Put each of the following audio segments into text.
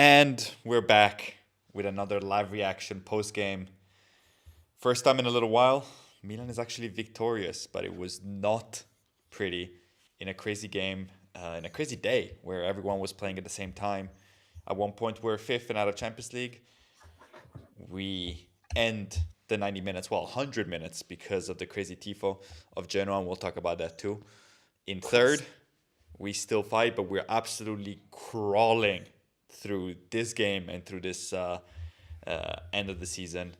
And we're back with another live reaction post game. First time in a little while, Milan is actually victorious, but it was not pretty in a crazy game, in a crazy day where everyone was playing at the same time. At one point, we're fifth and out of Champions League. We end the 90 minutes, well, 100 minutes because of the crazy tifo of Genoa, and we'll talk about that too. In Of course. third, we still fight, but we're absolutely crawling through this game and through this end of the season.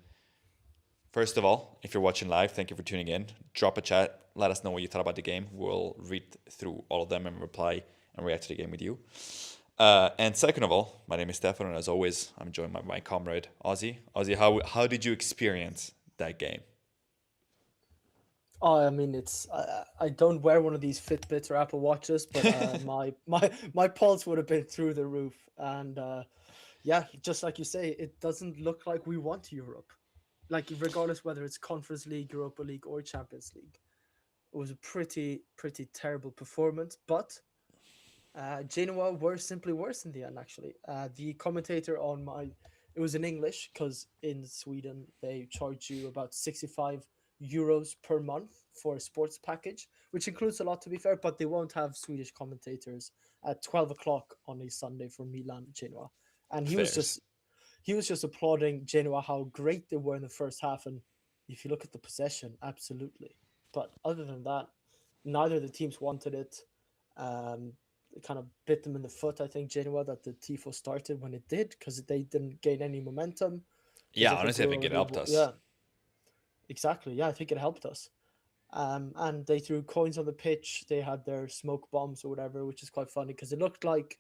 First of all, if you're watching live, thank you for tuning in. Drop a chat. Let us know what you thought about the game. We'll read through all of them and reply and react to the game with you. And second of all, my name is Stefano, and as always, I'm joined by my comrade Ozzy. Ozzy, how did you experience that game? Oh, I mean, I don't wear one of these Fitbits or Apple Watches, but my pulse would have been through the roof. And yeah, just like you say, it doesn't look like we want Europe. Like regardless whether it's Conference League, Europa League, or Champions League, it was a pretty terrible performance. But Genoa were simply worse in the end. Actually, the commentator on my it was in English because in Sweden they charge you about 65 euros per month for a sports package, which includes a lot to be fair. But they won't have Swedish commentators at 12 o'clock on a Sunday for Milan Genoa, and Fairs. he was just applauding Genoa how great they were in the first half. And if you look at the possession, absolutely. But other than that, neither of the teams wanted it. It kind of bit them in the foot, I think, Genoa, that the Tifo started when it did because they didn't gain any momentum. Because Yeah, I think honestly, we I think it already, helped us. yeah, exactly. Yeah, I think it helped us. And they threw coins on the pitch. They had their smoke bombs or whatever, which is quite funny because it looked like,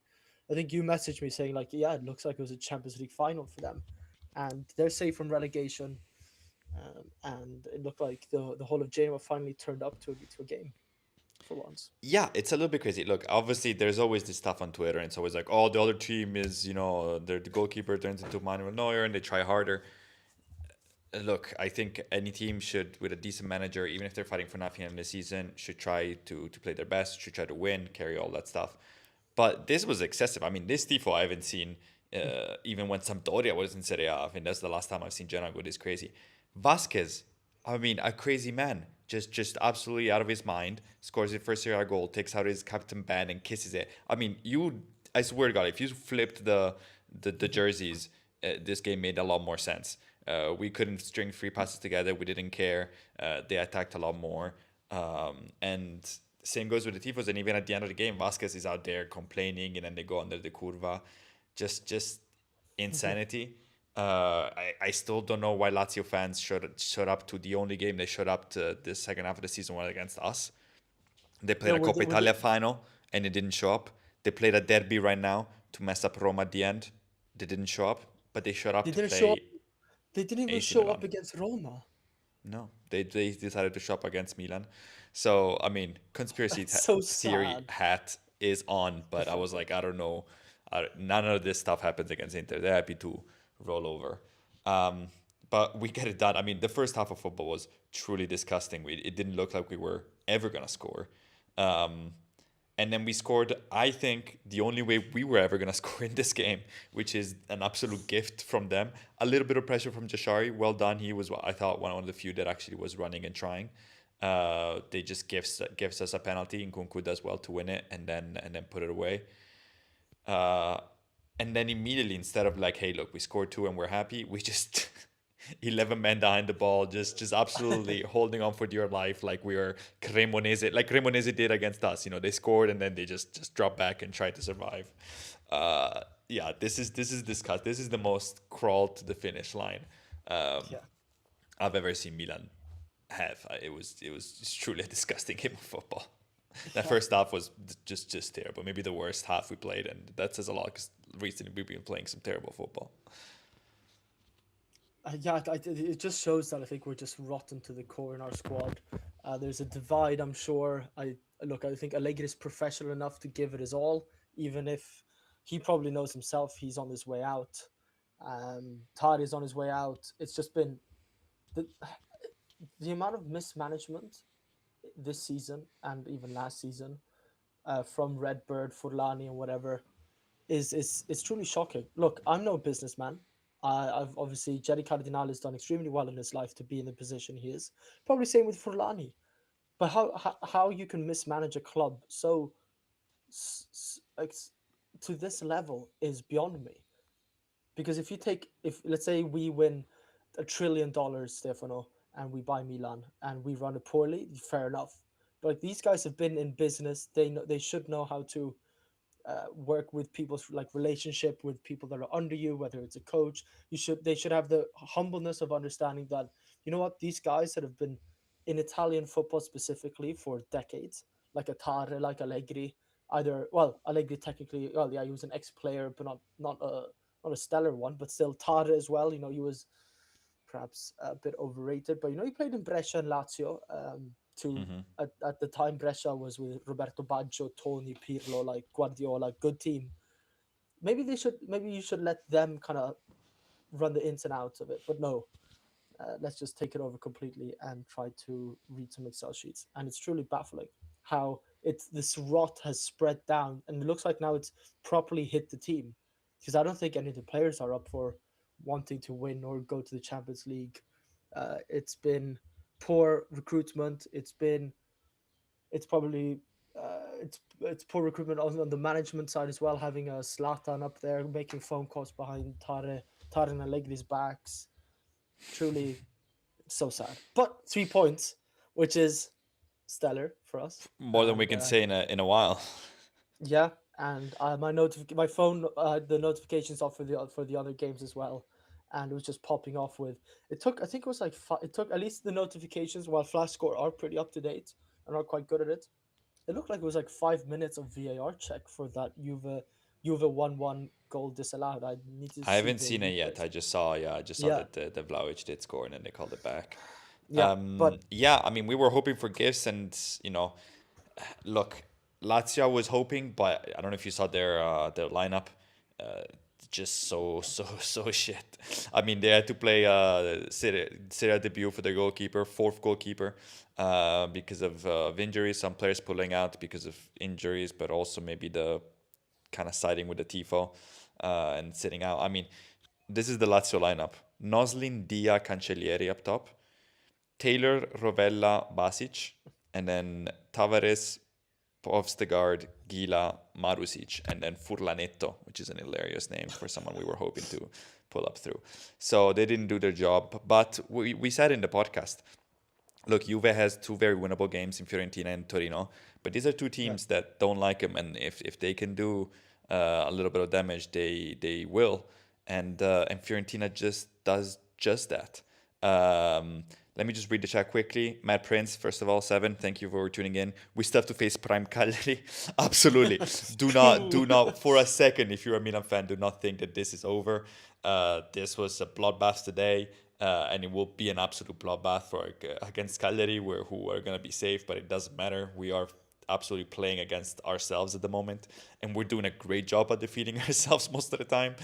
I think you messaged me saying, like, yeah, it looks like it was a Champions League final for them. And they're safe from relegation. And it looked like the whole of Genoa finally turned up to a game for once. Yeah, it's a little bit crazy. Look, obviously, there's always this stuff on Twitter, and it's always like, oh, the other team is, the goalkeeper turns into Manuel Neuer, and they try harder. Look, I think any team should, with a decent manager, even if they're fighting for nothing in the season, should try to play their best, should try to win, carry all that stuff. But this was excessive. I mean, this tifo I haven't seen even when Sampdoria was in Serie A. I think that's the last time I've seen Genoa go this crazy. Vasquez, I mean, a crazy man, just absolutely out of his mind. Scores his first Serie A goal, takes out his captain band and kisses it. I mean, I swear to God, if you flipped the jerseys, this game made a lot more sense. We couldn't string three passes together. We didn't care. They attacked a lot more. And same goes with the tifos. And even at the end of the game, Vasquez is out there complaining, and then they go under the curva. Just insanity. I still don't know why Lazio fans showed up to the only game they showed up to the second half of the season was against us. They played Yeah, a Coppa Italia final and it didn't show up. They played a derby right now to mess up Roma at the end. They didn't show up, but they showed up they to didn't show up. play They didn't even AC show up Milan. against Roma. No, they decided to shop against Milan. So I mean, That's so theory sad. hat is on, but I was like, I don't know, none of this stuff happens against Inter. They're happy to roll over. Um, but we get it done. I mean, the first half of football was truly disgusting. It didn't look like we were ever gonna score. Um, and then we scored, I think, the only way we were ever going to score in this game, which is an absolute gift from them. A little bit of pressure from Jashari. Well done. He was, I thought, one of the few that actually was running and trying. They just gives us a penalty. And Kunku does well to win it and then put it away. Uh, and then immediately, instead of like, hey, look, we scored two and we're happy, we just 11 men behind the ball, just absolutely holding on for dear life, like we were Cremonese, like Cremonese did against us. They scored and then they just dropped back and tried to survive. Yeah, this is disgust. This is the most crawl to the finish line Yeah. I've ever seen Milan have. It was truly a disgusting game of football. That Yeah. first half was just terrible. Maybe the worst half we played, and that says a lot because recently we've been playing some terrible football. Yeah, it just shows that I think we're just rotten to the core in our squad. There's a divide, I'm sure. I think Allegri is professional enough to give it his all, even if he probably knows himself he's on his way out. Todd is on his way out. It's just been the the amount of mismanagement this season and even last season from Redbird, Furlani, and whatever. is it's truly shocking. Look, I'm no businessman. I've obviously Jerry Cardinale has done extremely well in his life to be in the position he is. Probably same with Furlani. But how you can mismanage a club so like to this level is beyond me. Because if let's say we win $1 trillion, Stefano, and we buy Milan and we run it poorly, fair enough. But like, these guys have been in business. They should know how to work with people's like relationship with people that are under you, whether it's a coach. They should have the humbleness of understanding that, you know what, these guys that have been in Italian football specifically for decades, like Atare, like Allegri, either, well, Allegri technically, well, yeah, he was an ex-player, but not a stellar one, but still Tare as well. He was perhaps a bit overrated, but he played in Brescia and Lazio. To Hmm. at the time, Brescia was with Roberto Baggio, Toni, Pirlo, like Guardiola, good team. Maybe you should let them kind of run the ins and outs of it, but no, let's just take it over completely and try to read some Excel sheets. And it's truly baffling how this rot has spread down, and it looks like now it's properly hit the team, because I don't think any of the players are up for wanting to win or go to the Champions League. It's been poor recruitment. It's probably it's poor recruitment on the management side as well. Having a Slatan up there making phone calls behind Tare and Allegri's backs. Truly so sad. But 3 points, which is stellar for us. More than we And can say in a while. yeah, and my phone, the notifications off for the other games as well, and it was just popping off with. It took, I think it was like it took at least the notifications, while Flash Score are pretty up to date and are quite good at it. It looked like it was like 5 minutes of VAR check for that Juve 1-1 goal disallowed. I need to I see haven't the seen it yet. replays. I just saw Yeah, that the Vlahovic did score and then they called it back. yeah, but Yeah, I mean, we were hoping for gifts, and look, Lazio was hoping, but I don't know if you saw their lineup. Uh, just so shit. I mean, they had to play Serie debut for their goalkeeper, fourth goalkeeper, because of injuries. Some players pulling out because of injuries, but also maybe the kind of siding with the tifo and sitting out. I mean, this is the Lazio lineup: Noslin, Dia, Cancellieri up top, Taylor, Rovella, Basic, and then Tavares, Povstegard, Gila, Marusic, and then Furlanetto, which is an hilarious name for someone we were hoping to pull up through. So they didn't do their job. But we said in the podcast, look, Juve has two very winnable games in Fiorentina and Torino, but these are two yeah, teams that don't like him, and if they can do a little bit of damage, they will, and Fiorentina just does just that. Let me just read the chat quickly. Matt Prince, first of all, 7. Thank you for tuning in. We still have to face Prime Cagliari. Absolutely. Do Boo. not, for a second, if you're a Milan fan, do not think that this is over. This was a bloodbath today, and it will be an absolute bloodbath against Cagliari, who are gonna be safe, but it doesn't matter. We are absolutely playing against ourselves at the moment, and we're doing a great job at defeating ourselves most of the time.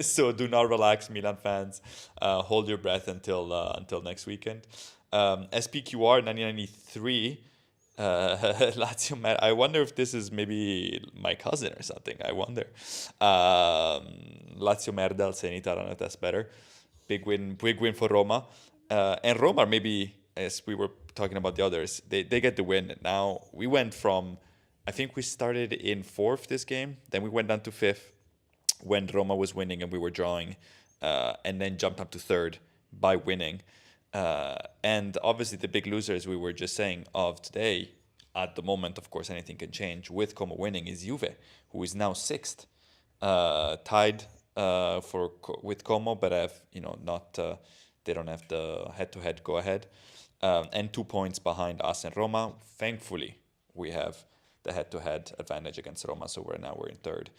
So do not relax, Milan fans. Hold your breath until next weekend. SPQR 1993. Lazio I wonder if this is maybe my cousin or something. I wonder. Lazio merda, I'll say in Italiano, that's better. Big win for Roma. And Roma, maybe, as we were talking about the others, they get the win. Now, we went from, I think we started in fourth this game, then we went down to fifth when Roma was winning and we were drawing, and then jumped up to third by winning. And obviously, the big losers we were just saying of today, at the moment, of course, anything can change. With Como winning is Juve, who is now sixth, tied with Como, but have not they don't have the head-to-head go-ahead, and 2 points behind us and Roma. Thankfully, we have the head-to-head advantage against Roma, so we're in third.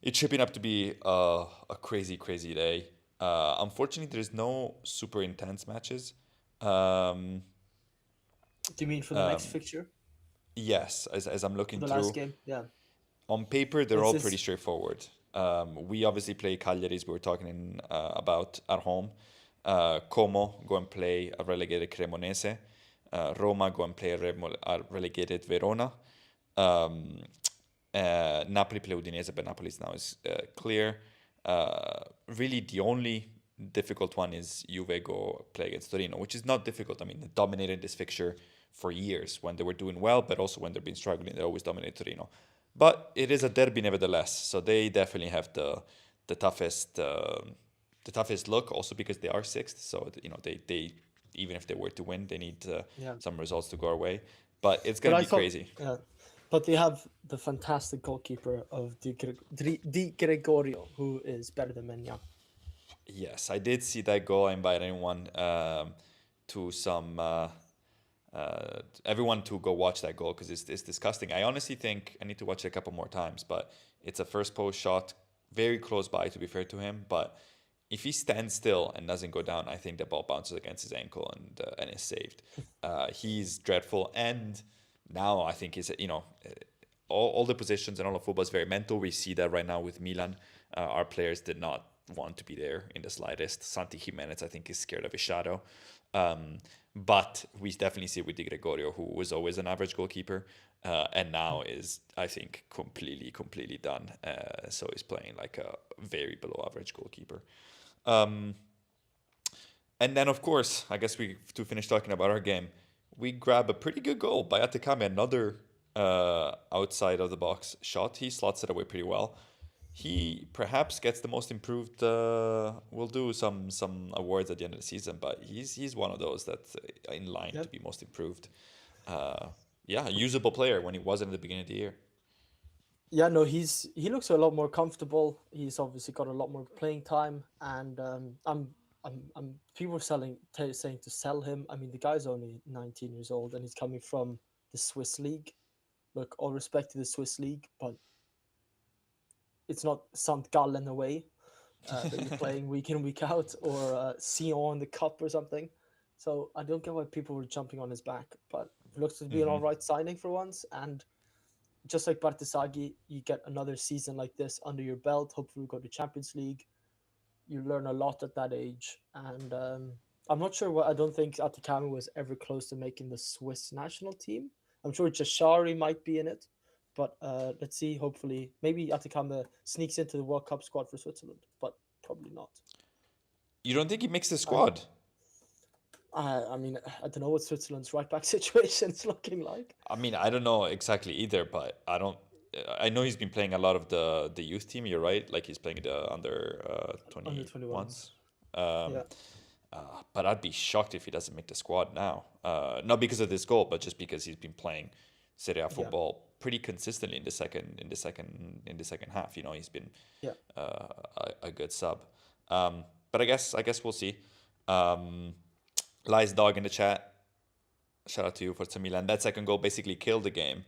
It's shaping up to be a crazy, crazy day. Unfortunately, there's no super intense matches. Um, Do you mean for the next um, fixture, yes, as I'm for looking the last through, game? Yeah, on paper, they're it's all pretty this. straightforward. We obviously play Cagliari, as we were talking about at home. Como go and play a relegated Cremonese. Roma go and play a relegated Verona. Um, Napoli play Udinese, but Napoli's now is clear. Really, the only difficult one is Juve go play against Torino, which is not difficult. I mean, they dominated this fixture for years when they were doing well, but also when they've been struggling, they always dominate Torino. But it is a derby nevertheless, so they definitely have the toughest the toughest look. Also because they are sixth, so they even if they were to win, they need Yeah, some results to go our way. But it's but gonna I be thought, crazy. yeah, but they have the fantastic goalkeeper of Di Gregorio, who is better than Menya. Yes, I did see that goal. I invite anyone to some everyone to go watch that goal because it's disgusting. I honestly think I need to watch it a couple more times, but it's a first post shot, very close by to be fair to him. But if he stands still and doesn't go down, I think the ball bounces against his ankle and is saved. He's dreadful, and now I think he's all the positions and all of football is very mental. We see that right now with Milan. Our players did not want to be there in the slightest. Santi Jimenez, I think, is scared of his shadow. But we definitely see it with Di Gregorio, who was always an average goalkeeper, and now is, I think, completely done. So he's playing like a very below average goalkeeper. Um, and then, of course, I guess we to finish talking about our game, we grab a pretty good goal by Atakame, another outside of the box shot. He slots it away pretty well. He perhaps gets the most improved. We'll do some awards at the end of the season, but he's one of those that's in line to Yep. be most improved. Uh, yeah, a usable player when he wasn't at the beginning of the year. Yeah, no, he looks a lot more comfortable. He's obviously got a lot more playing time, and I'm people are saying to sell him. I mean, the guy's only 19 years old, and he's coming from the Swiss league. Look, all respect to the Swiss league, but it's not St. Gallen away that you're playing week in week out, or Sion in the cup or something. So I don't get why people were jumping on his back, but it looks to be an all right signing for once. And just like Bartisagi, you get another season like this under your belt. Hopefully, we go to Champions League. You learn a lot at that age, and I'm not sure what. I don't think Atakami was ever close to making the Swiss national team. I'm sure Jashari might be in it, but let's see. Hopefully, maybe Atakama sneaks into the World Cup squad for Switzerland, but probably not. You don't think he makes the And squad? I mean, I don't know what Switzerland's right back situation is looking like. I mean, I don't know exactly either, but I don't. I know he's been playing a lot of the youth team. You're right, like he's playing the under Under twenty 21s. ones. Um, Yeah, but I'd be shocked if he doesn't make the squad now. Not because of this goal, but just because he's been playing Serie A yeah, football pretty consistently in the second half. He's been yeah, a good sub. But I guess we'll see. Um, Lies dog in the chat. Shout out to you for Milan. That second goal basically killed the game.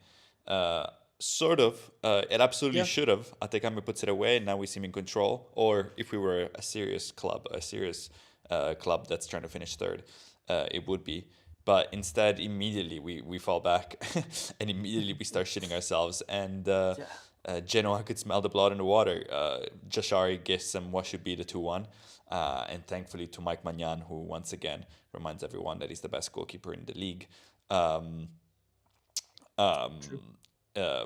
Uh, sort of. It absolutely yeah. should have. Atekame puts it away, and now we seem in control. Or if we were a serious club that's trying to finish third, it would be. But instead, immediately we fall back, and immediately we start shitting ourselves. And Yeah. Genoa could smell the blood in the water. Jashari gets them what should be the 2-1. And thankfully to Mike Magnan, who once again reminds everyone that he's the best goalkeeper in the league. Um, True.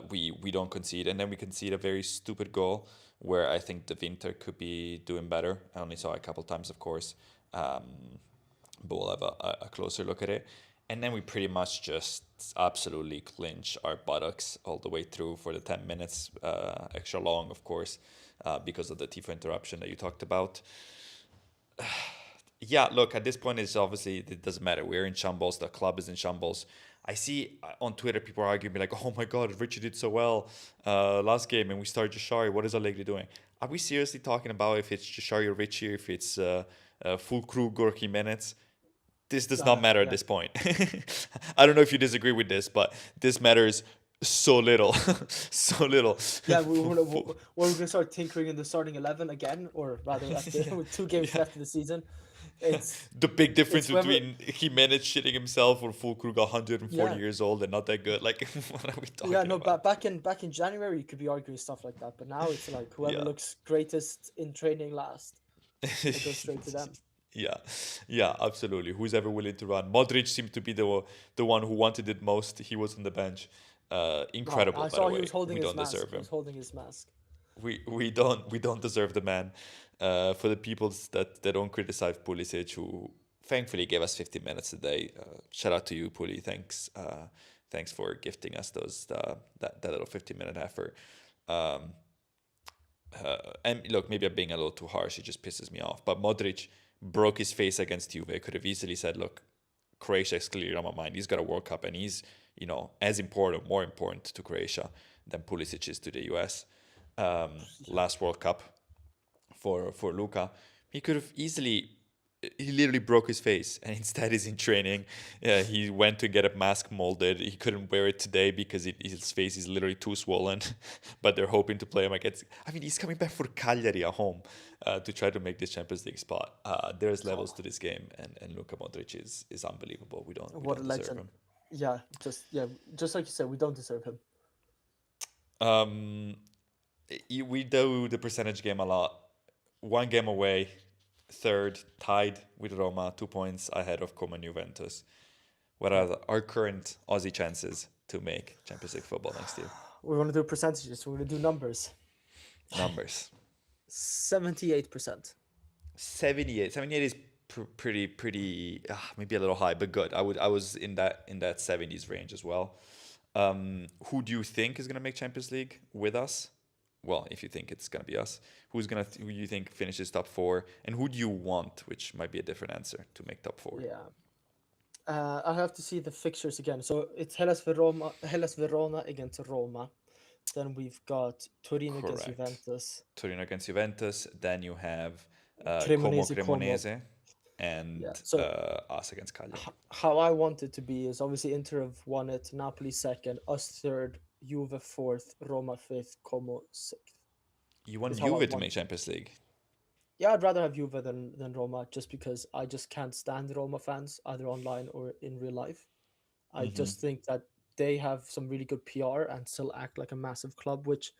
we don't concede, and then we concede a very stupid goal where I think the Winter could be doing better. I only saw it a couple times, of course, but we'll have a closer look at it. And then we pretty much just absolutely clinch our buttocks all the way through for the 10 minutes, extra long, of course, because of the Tifo interruption that you talked about. Yeah, look, at this point, it's obviously, it doesn't matter. We're in shambles. The club is in shambles. I see on Twitter people are arguing, like, oh my God, Richie did so well last game and we started Jashari. What is Allegri doing? Are we seriously talking about if it's Jashari or Richie, if it's full crew Gorky minutes? This does not matter at Yeah. this point. I don't know if you disagree with this, but this matters so little. So little. Yeah, we're going to start tinkering in the starting 11 again, or rather, Yeah. with 2 games Yeah. left of the season. It's The big difference it's whoever. between Jimenez shitting himself or Fulkrug 140 Yeah, years old and not that good. Like, what are we yeah. talking No, about? back in January, you could be arguing stuff like that, but now it's like whoever Yeah. looks greatest in training last, it goes straight to them. Yeah, yeah, absolutely. Who's ever willing to run? Modric seemed to be the one who wanted it most. He was on the bench. No, Incredible, I by the saw he way. was holding We his don't mask. deserve He him. was holding his mask. We don't deserve the man. For the people that don't criticize Pulisic, who thankfully gave us 50 minutes a day. Shout out to you, Puli. Thanks for gifting us that little 50-minute effort. Um, and look, maybe I'm being a little too harsh. It just pisses me off. But Modric broke his face against Juve. Could have easily said, "Look, Croatia is clearly on my mind. He's got a World Cup, and he's as important, more important to Croatia than Pulisic is to the US." Last World Cup for Luka, he could have easily. He literally broke his face, and instead he's in training. He went to get a mask molded. He couldn't wear it today because his face is literally too swollen. But they're hoping to play him against. I mean, he's coming back for Cagliari at home to try to make this Champions League spot. There's levels to this game, and Luka Modric is unbelievable. We What a don't deserve legend. him. Just like you said, we don't deserve him. Um, we do the percentage game a lot. One game away, third, tied with Roma, 2 points ahead of Como and Juventus. What Yeah. are our current Aussie chances to make Champions League football next year? We want to do percentages. We're going to do numbers. Numbers. 78%. 78 is pretty maybe a little high, but good. I was in that 70s range as well. Who do you think is going to make Champions League with us? Well, if you think it's going to be us, who do you think finishes top four, and who do you want, which might be a different answer, to make top four? Yeah. I have to see the fixtures again. So it's Hellas Verona against Roma. Then we've got Torino against Correct. Juventus. Torino against Juventus. Then you have Cremonese, Cremonese, and Yeah. So us against Cagliari. how I want it to be is obviously Inter have won it, Napoli second, us third, Juve fourth, Roma fifth, Como sixth. You want Is how I Juve to want make it. Champions League? Yeah, I'd rather have Juve than Roma just because I just can't stand Roma fans either online or in real life. I just think that they have some really good PR and still act like a massive club, which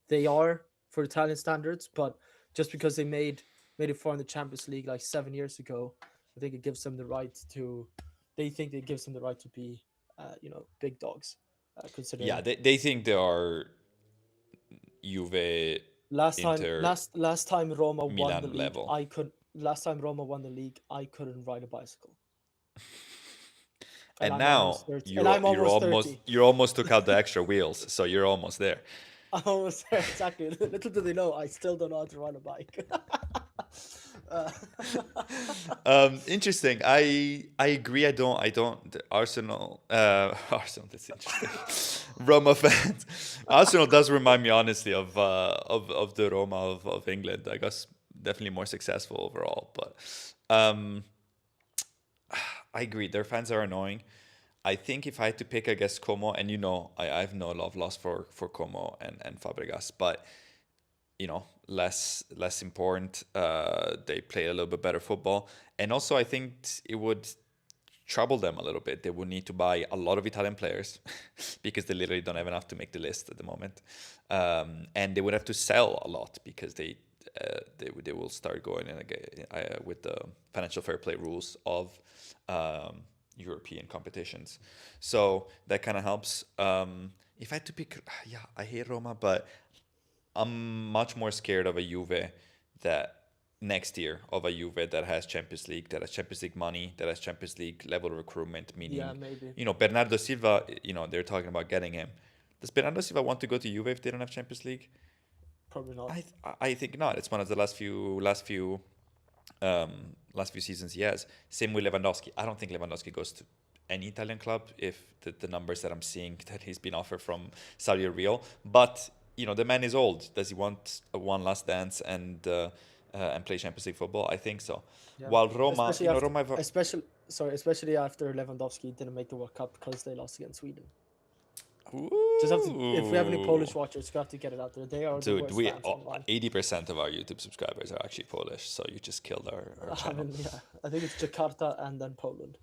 they are for Italian standards. But just because they made it far in the Champions League like 7 years ago, I think it gives them the right to. They think it gives them the right to be, big dogs. Yeah, Considering they think they are Juve, Inter, last time Roma won the Milan league, level. Last time Roma won the league, I couldn't ride a bicycle. And I'm almost now 30. And I'm almost 30. you almost took out the extra wheels, so you're almost there. I'm almost there, exactly. Little do they know, I still don't know how to ride a bike. Interesting. I agree. I don't. Arsenal. Arsenal. That's interesting. Roma fans. Arsenal does remind me honestly of the Roma of England. I guess definitely more successful overall, but um, I agree. Their fans are annoying. I think if I had to pick, I guess Como, and I have no love lost for Como and Fabregas, but less important. They play a little bit better football, and also I think it would trouble them a little bit. They would need to buy a lot of Italian players because they literally don't have enough to make the list at the moment, and they would have to sell a lot because they will start going in again with the financial fair play rules of European competitions. So that kind of helps. If I had to pick, yeah, I hate Roma, but I'm much more scared of a Juve that next year of a Juve that has Champions League, that has Champions League money, that has Champions League level recruitment. Yeah, Meaning, maybe. Bernardo Silva. They're talking about getting him. Does Bernardo Silva want to go to Juve if they don't have Champions League? Probably not. I think not. It's one of the last few seasons he has. Same with Lewandowski. I don't think Lewandowski goes to any Italian club if the numbers that I'm seeing that he's been offered from Saudi are real. But the man is old. Does he want one last dance and play Champions League football? I think so. Yeah. While Roma, Especially after, Roma have especially after Lewandowski didn't make the World Cup because they lost against Sweden. Just have to, if we have any Polish watchers, we have to get it out there. They are the Dude, worst we fans online. 80% of our YouTube subscribers are actually Polish, so you just killed our I channel. mean, yeah, I think it's Jakarta and then Poland.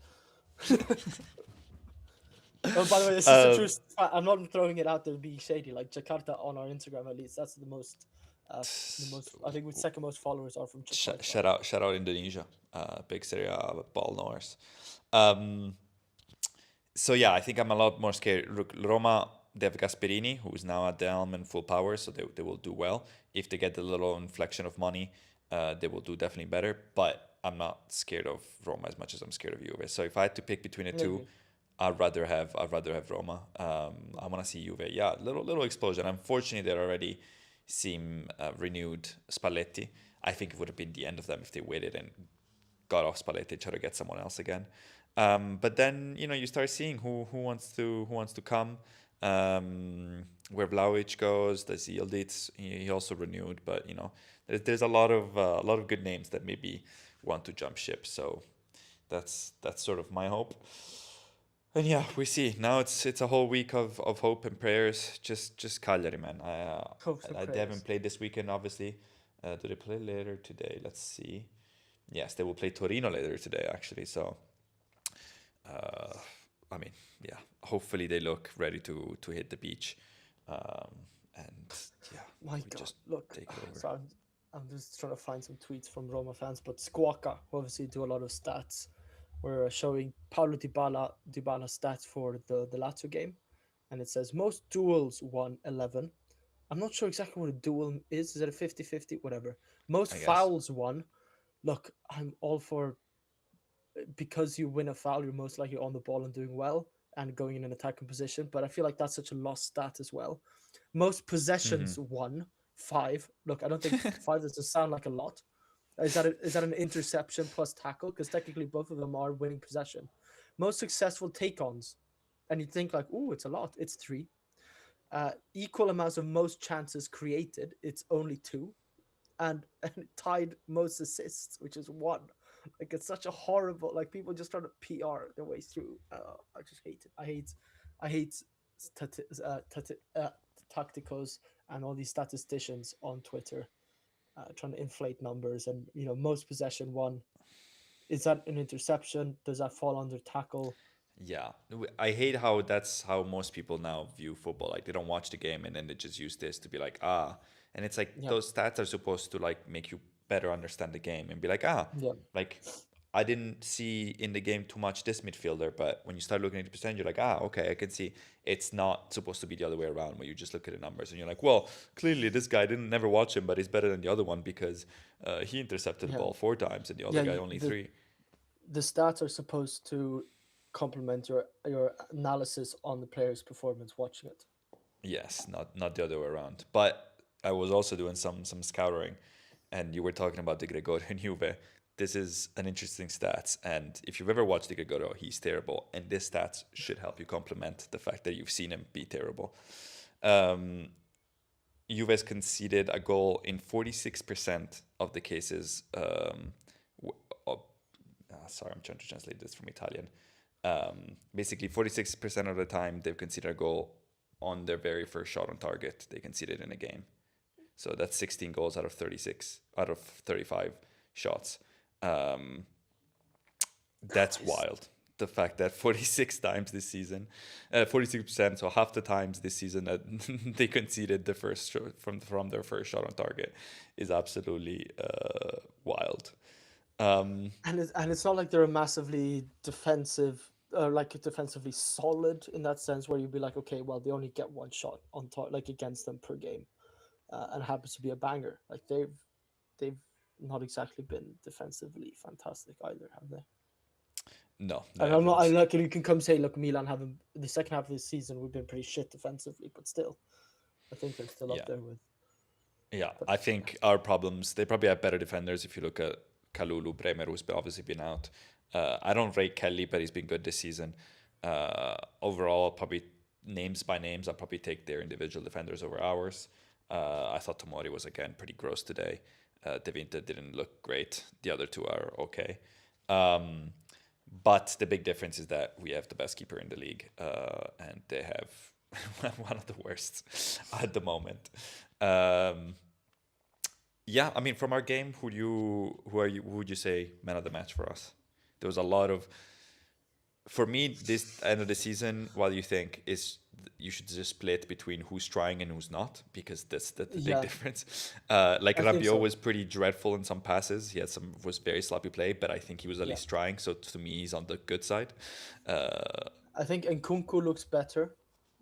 Oh, by the way, this is the truth. I'm not throwing it out there being shady. Like Jakarta on our Instagram, at least that's the most. I think with second most followers are from Jakarta. Shout out Indonesia, big Serie A ball knowers. So yeah, I think I'm a lot more scared. Look, Roma, they have Gasperini, who's now at the helm in full power, so they will do well. If they get the little inflection of money, they will do definitely better. But I'm not scared of Roma as much as I'm scared of Juve. So if I had to pick between the I two, agree. I'd rather have Roma. I want to see Juve. Yeah, little explosion. Unfortunately, they already seem renewed Spalletti. I think it would have been the end of them if they waited and got off Spalletti, try to get someone else again. But then you start seeing who wants to come. Where Vlahovic goes, there's Yildiz. He also renewed, but there's a lot of good names that maybe want to jump ship. So that's sort of my hope. And yeah, we see now it's a whole week of hope and prayers. Just Cagliari, man. Hopes and They haven't prayers. played this weekend, obviously. Do they play later today? Let's see. Yes, they will play Torino later today, actually. So, uh, I mean, yeah. Hopefully, they look ready to hit the beach, um, and yeah, My we God, just look. take it over. So I'm just trying to find some tweets from Roma fans, but Squawka, who obviously do a lot of stats, were showing Paulo Dybala stats for the Lazio game, and it says most duels won 11. I'm not sure exactly what a duel is. Is it a 50-50? Whatever. Most I guess. fouls won. Look, I'm all for because you win a foul, you're most likely on the ball and doing well and going in an attacking position. But I feel like that's such a lost stat as well. Most Hmm. possessions won 5. Look, I don't think 5 doesn't sound like a lot. Is that an interception plus tackle? Because technically both of them are winning possession. Most successful take-ons, and you think like, oh, it's a lot. It's 3. Equal amounts of most chances created. It's only 2, and it tied most assists, which is 1. Like it's such a horrible. Like people just trying to PR their way through. I just hate it. I hate tacticos and all these statisticians on Twitter trying to inflate numbers. And most possession won. Is that an interception? Does that fall under tackle? Yeah, I hate how that's how most people now view football. Like they don't watch the game and then they just use this to be like, and it's like Yeah, those stats are supposed to like make you better understand the game and be like, yeah, like I didn't see in the game too much this midfielder, but when you start looking at the percentage, you're like, okay, I can see it's not supposed to be the other way around where you just look at the numbers and you're like, well, clearly this guy didn't never watch him, but he's better than the other one because he intercepted the yeah, ball 4 times and the other yeah. guy only three. The stats are supposed to complement your analysis on the player's performance watching it. Yes, not the other way around. But I was also doing some scouting, and you were talking about the Gregorio and Juve. This is an interesting stats, and if you've ever watched the Gregorio, he's terrible, and this stats should help you complement the fact that you've seen him be terrible. Um, Juve has conceded a goal in 46% of the cases. W- of, sorry, I'm trying to translate this from Italian. Basically, 46% of the time they've conceded a goal on their very first shot on target they conceded in a game. So that's 16 goals out of 36 out of 35 shots. Um, that's Christ. wild. The fact that 46 times this season, 46%, so half the times this season that they conceded the first shot from their first shot on target is absolutely wild. Um, And it's not like they're a massively defensive, like defensively solid in that sense, where you'd be like, okay, well, they only get one shot on like against them per game, and it happens to be a banger. Like they've not exactly been defensively fantastic either, have they? no, they And I'm not. I haven't. like you can come say, look, Milan haven't the second half of the season we've been pretty shit defensively, but still, I think they're still up Yeah, there with. yeah. But I yeah, think our problems. They probably have better defenders if you look at Kalulu, Bremer, who's obviously been out. I don't rate Kelly, but he's been good this season. Overall, probably names by names, I'll probably take their individual defenders over ours. I thought Tomori was again pretty gross today. De Vinta didn't look great. The other two are okay. Um, but the big difference is that we have the best keeper in the league, and they have one of the worst at the moment. Um, yeah, I mean, from our game, who would you say man of the match for us? There was a lot of for me this end of the season. What do you think is you should just split between who's trying and who's not because that's the big yeah, difference. Like I think Rabiot so. was pretty dreadful in some passes. He had some was very sloppy play, but I think he was at Yeah, least trying. So to me, he's on the good side. Uh, I think Nkunku looks better.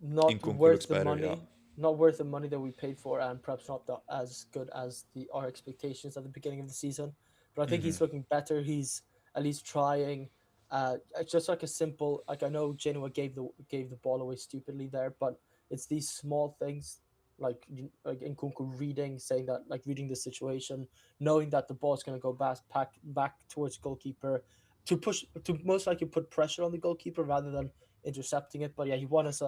not Nkunku looks worth the better. Yeah. money, not worth the money that we paid for, and perhaps not as good as the our expectations at the beginning of the season. But I think Mm-hmm. he's looking better. He's at least trying. It's just like a simple, like I know Genoa gave the ball away stupidly there, but it's these small things like Nkunku reading, saying that like reading the situation, knowing that the ball's going to go back towards goalkeeper to push to most likely put pressure on the goalkeeper rather than intercepting it. But yeah, he won us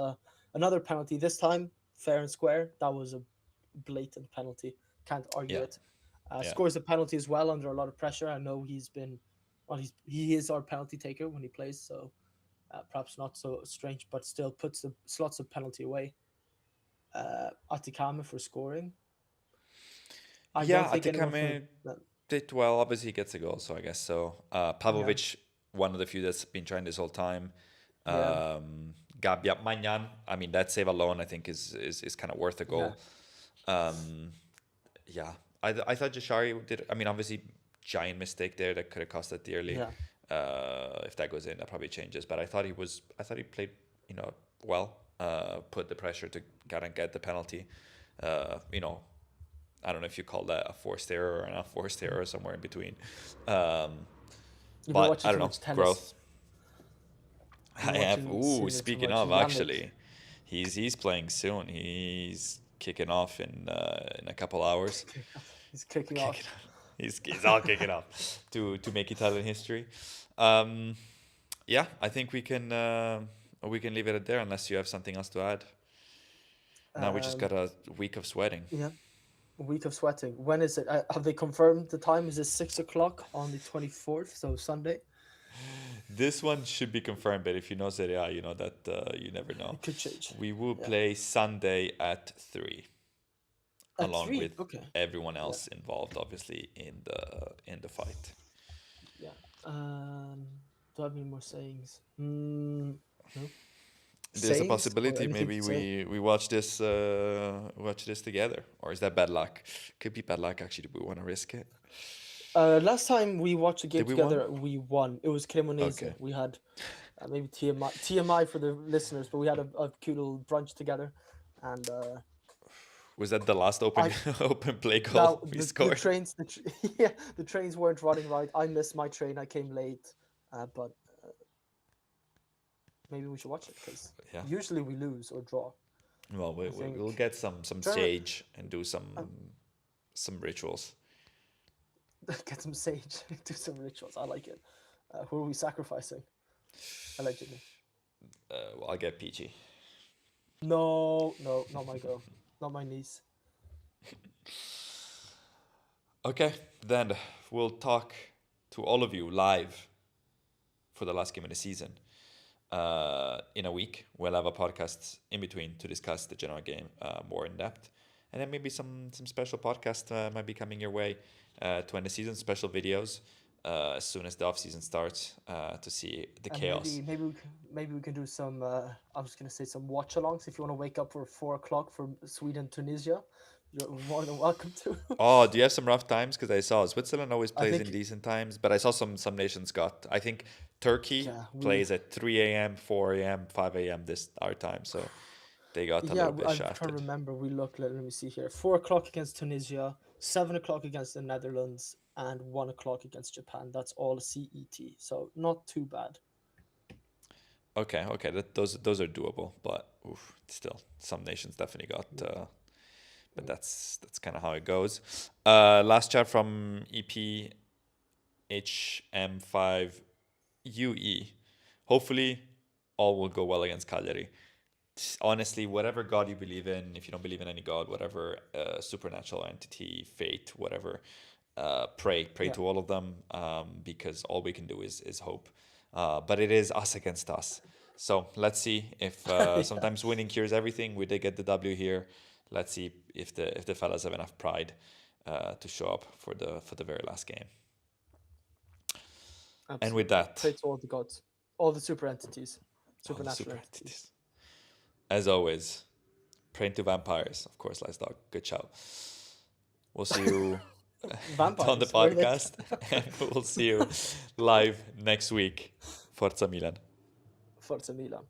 another penalty this time, fair and square. That was a blatant penalty. Can't argue Yeah. it. Yeah. Scores a penalty as well under a lot of pressure. I know he's been, well, he is our penalty taker when he plays, so perhaps not so strange, but still puts the slots of penalty away. Atikama for scoring. I don't Yeah, think anyone from Atikame did well. Obviously, he gets a goal, so I guess so. yeah, Pavlovic, one of the few that's been trying this whole time. yeah, Gabia Magnan, I mean, that save alone, I think, is kind of worth a yeah, goal. Um, yeah, I thought Jashari did. I mean, obviously, giant mistake there that could have cost it dearly. yeah. If that goes in, that probably changes. But I thought he played, well. Put the pressure to get the penalty. You know, I don't know if you call that a forced error or an unforced error, or somewhere in between. Um, You've been but watching I too don't know, much tennis. growth. You've been I have. watching Ooh, Sinner too speaking much. of, Yannick. actually, he's playing soon. He's kicking off in a couple hours. He's kicking Kicking, off. he's all kicking off to make Italian history. Um, yeah, I think we can leave it at there unless you have something else to add. Now we just Um, got a week of sweating. yeah, week of sweating. When is it? Have they confirmed the time? Is it 6 o'clock on the 24th? So Sunday. This one should be confirmed, but if you know Serie A, you know that you never know. It could change. We will Yeah, play Sunday at 3, at along 3. with Okay. everyone Yeah, else involved, obviously in the fight. yeah. Do I have any more sayings? No There's a sayings or possibility anything maybe to say. we watch this together, or is that bad luck? Could be bad luck actually. Do we want to risk it? Last time we watched a game Did we won? together, we won. It was Cremonese. Okay. We had maybe TMI for the listeners, but we had a cute little brunch together, and Was that the last open I open play now goal we the scored? trains yeah, the trains weren't running right. I missed my train. I came late, but maybe we should watch it because Yeah. usually we lose or draw. Well, I we'll think get some trying sage and do to some rituals. get some sage, do some rituals. I like it. Who are we sacrificing? Allegedly. Well, I'll get peachy. No, no, not my girl, not my niece. Okay, then we'll talk to all of you live for the last game of the season. In a week, we'll have a podcast in between to discuss the general game more in depth, and then maybe some special podcast might be coming your way to end the season. Special videos as soon as the off season starts to see the And chaos. maybe we can do some. I was gonna say some watch alongs. If you want to wake up for 4 o'clock for Sweden Tunisia, you're more than welcome to. Oh, do you have some rough times? Because I saw Switzerland always I plays in think decent times, but I saw some nations got. I think Turkey yeah plays at 3 a.m., 4 a.m., 5 a.m. this our time, so they got a little bit I'm trying to shafted. remember. We look. Let me see here. 4 o'clock against Tunisia, 7 o'clock against the Netherlands, and 1 o'clock against Japan. That's all CET. So not too bad. Okay, those are doable, but oof, still, some nations definitely got. But that's kind of how it goes. Last chat from EPHM5UE. Hopefully, all will go well against Cagliari. Honestly, whatever God you believe in, if you don't believe in any God, whatever supernatural entity, fate, whatever, pray Yeah. to all of them, because all we can do is hope. But it is us against us. So let's see if Yeah. sometimes winning cures everything. We did get the W here. Let's see if the fellas have enough pride to show up for the very last game. And with Absolutely. that, Pray to all the gods, all the super entities, all the supernatural super entities. entities. As always, praying to vampires. Of course, Last Dog. Good shout. We'll see you on the Vampires. Where are they? podcast, and we'll see you live next week. Forza Milan. Forza Milan.